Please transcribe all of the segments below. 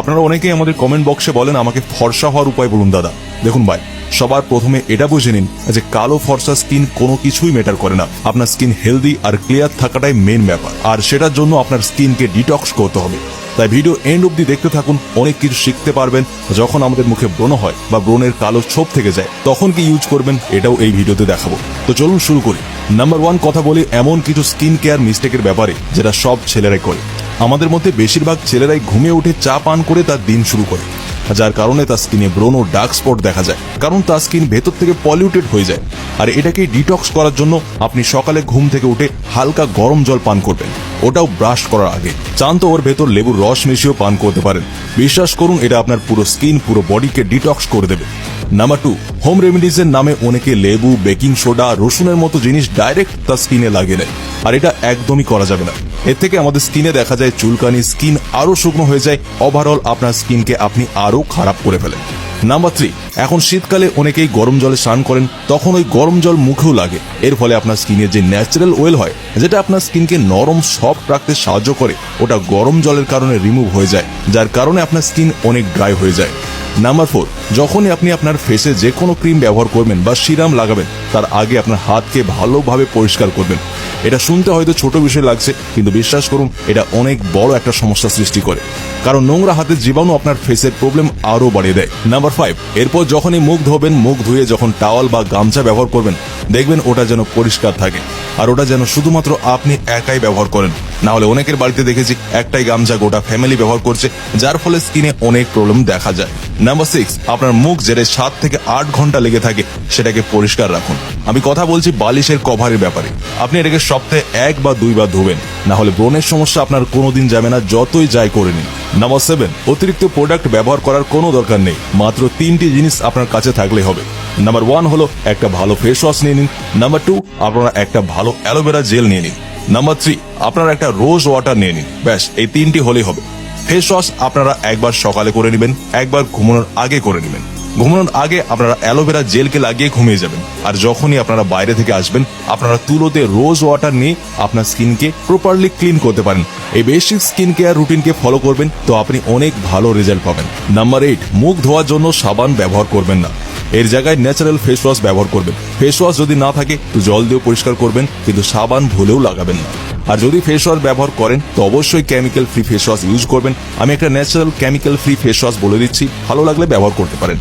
আপনারা অনেকেই আমাদের কমেন্ট বক্সে বলেন আমাকে ফর্সা হওয়ার উপায় বলুন দাদা। দেখুন ভাই, সবার প্রথমে এটা বুঝে নিন যে কালো ফর্সা স্কিন কোনো কিছুই ম্যাটার করে না। আপনার স্কিন হেলদি আর ক্লিয়ার থাকাটাই মেন ব্যাপার, আর সেটার জন্য আপনার স্কিনকে ডিটক্স করতে হবে। তাই ভিডিও এন্ড অব্দি দেখতে থাকুন, অনেক কিছু শিখতে পারবেন। যখন আমাদের মুখে ব্রণ হয় বা ব্রণের কালো ছোপ থেকে যায় তখন কি ইউজ করবেন এটাও এই ভিডিওতে দেখাবো। তো চলুন শুরু করি। নাম্বার 1 কথা বলি এমন কিছু স্কিন কেয়ার মিস্টেকের ব্যাপারে যেটা সব ছেলেরাই করে। আমাদের মধ্যে বেশিরভাগ ছেলেরাই ঘুমে উঠে চা পান করে তার দিন শুরু করে, যার কারণে তার স্কিনে ব্রণ ও ডার্ক স্পট দেখা যায়, কারণ তার স্কিন ভেতর থেকে পলিউটেড হয়ে যায়। আর এটাকে ডিটক্স করার জন্য আপনি সকালে ঘুম থেকে উঠে হালকা গরম জল পান করবেন, ওটাও ব্রাশ করার আগে। চান তো ওর ভেতর লেবুর রস মিশিয়েও পান করতে পারেন। বিশ্বাস করুন এটা আপনার পুরো স্কিন পুরো বডিকে ডিটক্স করে দেবে। নাম্বার 2, হোম রেমেডিজের নামে অনেকে লেবু, বেকিং সোডা, রসুনের মতো জিনিস ডাইরেক্ট তার স্কিনে লাগিয়ে নেয়, আর এটা একদমই করা যাবে না। এর থেকে আমাদের স্কিনে দেখা যায় চুলকানি, স্কিন আরো শুকনো হয়ে যায়, ওভারঅল আপনার স্কিনকে আপনি আরো খারাপ করে ফেলেন। নাম্বার 3, এখন শীতকালে অনেকেই গরম জলে স্নান করেন, তখন ওই গরম জল মুখেও লাগে। এর ফলে আপনার স্কিনের যে ন্যাচারাল অয়েল হয়, যেটা আপনার স্কিনকে নরম সফট রাখতে সাহায্য করে, ওটা গরম জলের কারণে রিমুভ হয়ে যায়, যার কারণে আপনার স্কিন অনেক ড্রাই হয়ে যায়। নাম্বার 4, যখনই আপনি আপনার ফেসে যে কোনো ক্রিম ব্যবহার করবেন বা সিরাম লাগাবেন তার আগে আপনার হাতকে ভালোভাবে পরিষ্কার করবেন। এটা শুনতে হয়তো ছোট বিষয় লাগছে, কিন্তু বিশ্বাস করুন এটা অনেক বড় একটা সমস্যা সৃষ্টি করে, কারণ নোংরা হাতের জীবাণু আপনার ফেসের প্রবলেম আরো বাড়িয়ে দেয়। নাম্বার 5, এরপর যখনই মুখ ধোবেন, মুখ ধুয়ে যখন টাওয়াল বা গামছা ব্যবহার করবেন, দেখবেন ওটা যেন পরিষ্কার থাকে, আর ওটা যেন শুধুমাত্র আপনি একাই ব্যবহার করেন। না হলে অনেকের বাড়িতে দেখেছি একটাই গামছা গোটা ফ্যামিলি ব্যবহার করছে, যার ফলে স্কিনে অনেক প্রবলেম দেখা যায়। নাম্বার 6, আপনার মুখ যেটা 7 থেকে 8 ঘন্টা লেগে থাকে সেটাকে পরিষ্কার রাখুন। আমি কথা বলছি বালিশের কভারের ব্যাপারে। আপনি এটাকে সপ্তাহে 1 বা 2 বার ধোবেন, না হলে ব্রণের সমস্যা আপনার কোনোদিন যাবে না, যতই যাই করে নিন। নাম্বার 7, অতিরিক্ত প্রোডাক্ট ব্যবহার করার কোনো দরকার নেই, মাত্র 3টি জিনিস আপনার কাছে থাকলেই হবে। নাম্বার 1 হলো একটা ভালো ফেস ওয়াশ নিয়ে নিন। নাম্বার 2, আপনারা একটা ভালো অ্যালোভেরা জেল নিয়ে নিন। নাম্বার 3, আপনারা একটা রোজ ওয়াটার নিয়ে নিন। ব্যাস এই 3টি হলেই হবে। ফেস ওয়াশ আপনারা একবার সকালে করে নেবেন, একবার ঘুমানোর আগে করে নেবেন। ঘুমানোর আগে আপনারা অ্যালোভেরা জেলকে লাগিয়ে ঘুমিয়ে যাবেন, আর যখনই আপনারা বাইরে থেকে আসবেন আপনারা তুলোতে রোজ ওয়াটার নিয়ে আপনার স্কিনকে প্রপারলি ক্লিন করতে পারেন। এই বেসিক স্কিন কেয়ার রুটিনকে ফলো করবেন তো আপনি অনেক ভালো রেজাল্ট পাবেন। নাম্বার 8, মুখ ধোয়ার জন্য সাবান ব্যবহার করবেন না, এর জায়গায় ন্যাচারাল ফেস ওয়াশ ব্যবহার করবেন। ফেস ওয়াশ যদি না থাকে তো জল দিয়ে পরিষ্কার করবেন, কিন্তু সাবান ভুলেও লাগাবেন না। আর যদি ফেস ওয়াশ ব্যবহার করেন তো অবশ্যই chemical free face wash use করবেন। আমি একটা natural chemical free face wash বলে দিচ্ছি, ভালো লাগলে ব্যবহার করতে পারেন।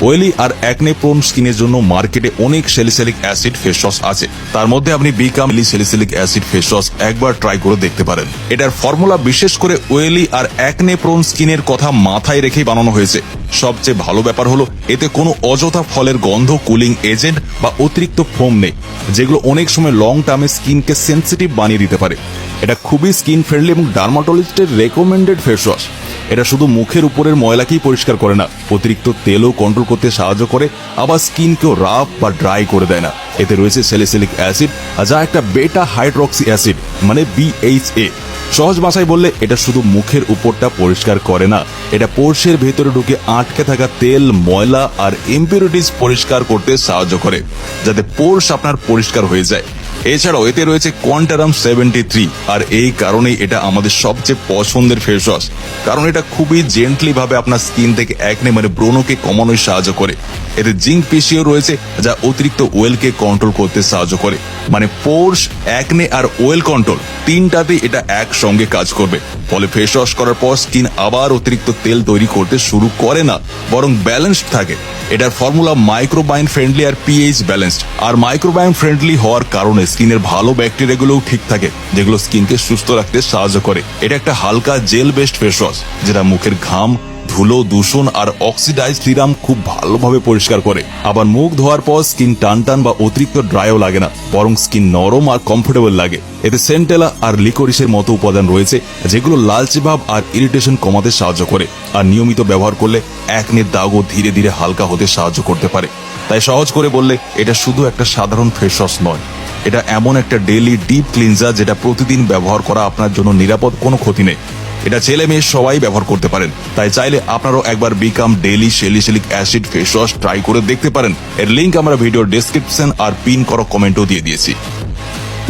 অয়েলি আর অ্যাকনে প্রোন স্কিনের জন্য মার্কেটে অনেক স্যালিসিলিক অ্যাসিড ফেস ওয়াশ আছে, তার মধ্যে আপনি become salicylic acid face wash একবার ট্রাই করে দেখতে পারেন। এটার ফর্মুলা বিশেষ করে অয়েলি আর অ্যাকনে প্রোন স্কিনের কথা মাথায় রেখেই বানানো হয়েছে। সবচেয়ে ভালো ব্যাপার হলো এতে কোনো অযথা ফলের গন্ধ, কুলিং এজেন্ট বা অতিরিক্ত ফোম নেই, যেগুলো অনেক সময় লং টার্মে স্কিনকে সেন্সিটিভ বানিয়ে দিতে পারে। এটা খুবই স্কিন ফ্রেন্ডলি এবং ডার্মাটোলজিস্টের রেকমেন্ডেড ফেস ওয়াশ। এটা শুধু মুখের উপরের ময়লাকেই পরিষ্কার করে না, অতিরিক্ত তেলও কন্ট্রোল করতে সাহায্য করে, আবার স্কিনকেও রাফ বা ড্রাই করে দেয় না। এতে রয়েছে স্যালিসিলিক অ্যাসিড, যা একটা বেটা হাইড্রক্সি অ্যাসিড মানে BHA। সহজ ভাষায় বললে এটা শুধু মুখের উপরটা পরিষ্কার করে না, এটা পোর্সের ভেতরে ঢুকে আটকে থাকা তেল, ময়লা আর ইম্পিউরিটিজ পরিষ্কার করতে সাহায্য করে, যাতে পোর্স আপনার পরিষ্কার হয়ে যায়। এছাড়াও এতে রয়েছে কোয়ান্টারাম 73, আর এই কারণেই এটা আমাদের সবচেয়ে পছন্দের ফেস ওয়াশ, কারণ এটা খুবই জেন্টলি ভাবে আপনার স্কিন থেকে অ্যাকনে মানে ব্রণকে কমানোয় সাহায্য করে। এতে জিঙ্ক পেশিও রয়েছে, যা অতিরিক্ত ওয়েলকে কন্ট্রোল করতে সাহায্য করে। মানে পোর্স, অ্যাকনে আর ওয়েল কন্ট্রোল তিনটাতেই এটা একসঙ্গে কাজ করবে। ফলে ফেস ওয়াশ করার পর স্কিন আবার অতিরিক্ত তেল তৈরি করতে শুরু করে না, বরং ব্যালেন্সড থাকে। এটার ফর্মুলা মাইক্রোবায়োম ফ্রেন্ডলি আর পিএইচ ব্যালেন্সড। আর মাইক্রোবায়োম ফ্রেন্ডলি হওয়ার কারণে স্কিনের ভালো ব্যাকটেরিয়াগুলোও ঠিক থাকে, যেগুলো স্কিনকে সুস্থ রাখতে সাহায্য করে। এটা একটা হালকা জেল বেসড ফেস ওয়াশ, যেটা মুখের ঘাম, ধুলো, দূষণ আর অক্সিডাইজ সিরাম খুব ভালোভাবে পরিষ্কার করে। আবার মুখ ধোয়ার পর স্কিন টান বা অতিরিক্ত ড্রাইও লাগে না, বরং স্কিন নরম আর কমফোর্টেবল লাগে। এতে সেন্টেলা আর লিকোরিসের মতো উপাদান রয়েছে, যেগুলো লালচে ভাব আর ইরিটেশন কমাতে সাহায্য করে। আর নিয়মিত ব্যবহার করলে অ্যাকনের দাগও ধীরে ধীরে হালকা হতে সাহায্য করতে পারে। তাই সহজ করে বললে এটা শুধু একটা সাধারণ ফেস ওয়াশ নয়, এটা এমন একটা ডেইলি ডিপ ক্লিনজার যেটা প্রতিদিন ব্যবহার করা আপনার জন্য নিরাপদ, কোনো ক্ষতি নেই। এটা ছেলে মেয়ে সবাই ব্যবহার করতে পারেন, তাই চাইলে আপনারাও একবার become daily salicylic acid face wash try করে দেখতে পারেন। এর লিঙ্ক আমরা ভিডিওর ডেসক্রিপশন আর পিন করা কমেন্টও দিয়ে দিয়েছি।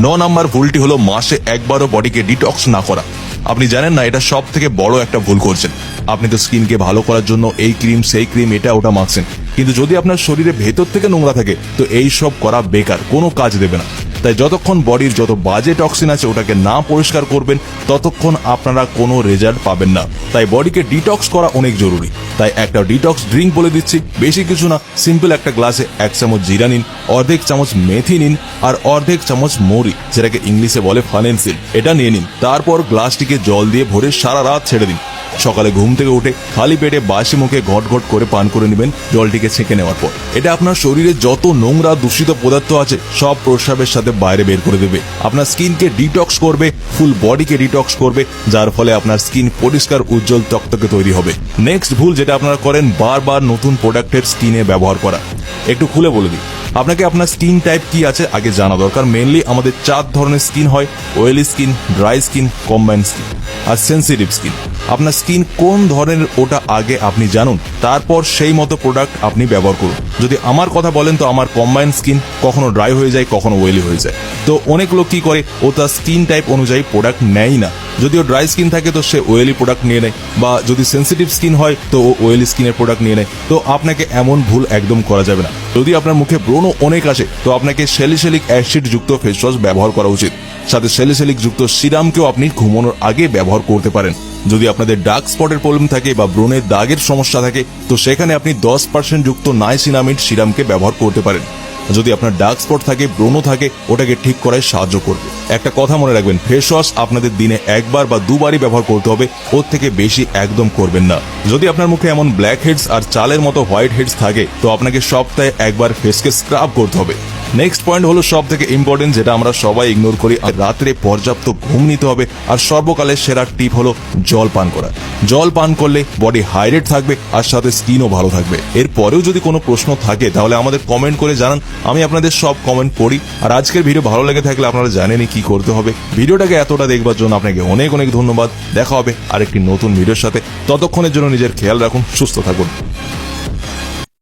9 নম্বর ভুলটি হলো মাসে একবারও বডিকে ডিটক্স না করা। আপনি জানেন না এটা সব থেকে বড় একটা ভুল করছেন। আপনি তো স্কিনকে ভালো করার জন্য এই ক্রিম সেই ক্রিম এটা ওটা মাখছেন, কিন্তু যদি আপনার শরীরে ভেতর থেকে নোংরা থাকে তো এই সব করা বেকার, কোনো কাজ দেবে না। তাই যতক্ষণ বডির যত বাজে টক্সিন আছে ওটাকে না পরিষ্কার করবেন ততক্ষণ আপনারা কোনো রেজাল্ট পাবেন না। তাই বডিকে ডিটক্স করা অনেক জরুরি। তাই একটা ডিটক্স ড্রিঙ্ক বলে দিচ্ছি, বেশি কিছু না, সিম্পল একটা গ্লাসে 1 চামচ জিরা নিন, অর্ধেক চামচ মেথি নিন আর অর্ধেক চামচ মৌরি, যেটাকে ইংলিশে বলে ফানেনসিল, এটা নিয়ে নিন। তারপর গ্লাসটিকে জল দিয়ে ভরে সারা রাত ছেড়ে দিন। সকালে ঘুম থেকে উঠে খালি পেটে বাসি মুখে ঘট ঘট করে পান করে নেবেন জলটিকে ছেঁকে নেওয়ার পর। এটা আপনার শরীরে যত নোংরা দূষিত পদার্থ আছে সব প্রস্রাবের সাথে বাইরে বের করে দেবে, আপনার স্কিনকে ডিটক্স করবে, ফুল বডিকে ডিটক্স করবে, যার ফলে আপনার স্কিন পরিষ্কার উজ্জ্বল তকতকে তৈরি হবে। নেক্সট ভুল যেটা আপনারা করেন, বারবার নতুন প্রোডাক্টের স্কিনে ব্যবহার করা। একটু খুলে বলে দিই, আপনাকে আপনার স্কিন টাইপ কি আছে আগে জানা দরকার। মেনলি আমাদের 4 ধরনের স্কিন হয়: oily skin, dry skin, combined skin আর সেন্সিটিভ স্কিন। আপনার স্কিন কোন ধরনের ওটা আগে আপনি জানুন, তারপর সেই মতো প্রোডাক্ট আপনি ব্যবহার করুন। যদি আমার কথা বলেন তো আমার কম্বাইন্ড স্কিন, কখনো ড্রাই হয়ে যায় কখনো অয়েলি হয়ে যায়। তো অনেক লোক কি করে, ও তার স্কিন টাইপ অনুযায়ী প্রোডাক্ট নেয় না। যদিও ড্রাই স্কিন থাকে তো সে অয়েলি প্রোডাক্ট নিয়ে নেয়, বা যদি সেন্সিটিভ স্কিন হয় তো ও অয়েলি স্কিনের প্রোডাক্ট নিয়ে নেয়। তো আপনাকে এমন ভুল একদম করা যাবে না। যদি আপনার মুখে ব্রণ অনেক আসে তো আপনাকে স্যালিসিলিক অ্যাসিড যুক্ত ফেস ওয়াশ ব্যবহার করা উচিত। সাথে স্যালিসিলিক যুক্ত সিরামকেও আপনি ঘুমানোর আগে ব্যবহার করতে পারেন। যদি আপনাদের ডার্ক স্পটের প্রবলেম থাকে বা ব্রণের দাগের সমস্যা থাকে তো সেখানে আপনি 10% যুক্ত নাইসিনামিড সিরামকে ব্যবহার করতে পারেন। যদি আপনার ডার্ক স্পট থাকে, ব্রণ থাকে, ওটাকে ঠিক করায় সাহায্য করবে। একটা কথা মনে রাখবেন, ফেস ওয়াশ আপনাদের দিনে 1 বার বা 2 বারই ব্যবহার করতে হবে, ওর থেকে বেশি একদম করবেন না। যদি আপনার মুখে এমন ব্ল্যাক হেডস আর চালের মতো হোয়াইট হেডস থাকে তো আপনাকে সপ্তাহে 1 বার ফেসকে স্ক্রাব করতে হবে। নেক্সট পয়েন্ট হলো সব থেকে ইম্পর্টেন্ট, যেটা আমরা সবাই ইগনোর করি, আর রাত্রে পর্যাপ্ত ঘুম নিতে হবে। আর সর্বকালের সেরা টিপ হলো জল পান করা। জল পান করলে বডি হাইড্রেট থাকবে আর সাথে স্কিনও ভালো থাকবে। এরপরেও যদি কোনো প্রশ্ন থাকে তাহলে আমাদের কমেন্ট করে জানান, আমি আপনাদের সব কমেন্ট পড়ি। আর আজকের ভিডিও ভালো লেগে থাকলে আপনারা জানেনই কি করতে হবে। ভিডিওটাকে এতটা দেখবার জন্য আপনাকে অনেক অনেক ধন্যবাদ। দেখা হবে আরেকটি নতুন ভিডিওর সাথে। ততক্ষণের জন্য নিজের খেয়াল রাখুন, সুস্থ থাকুন।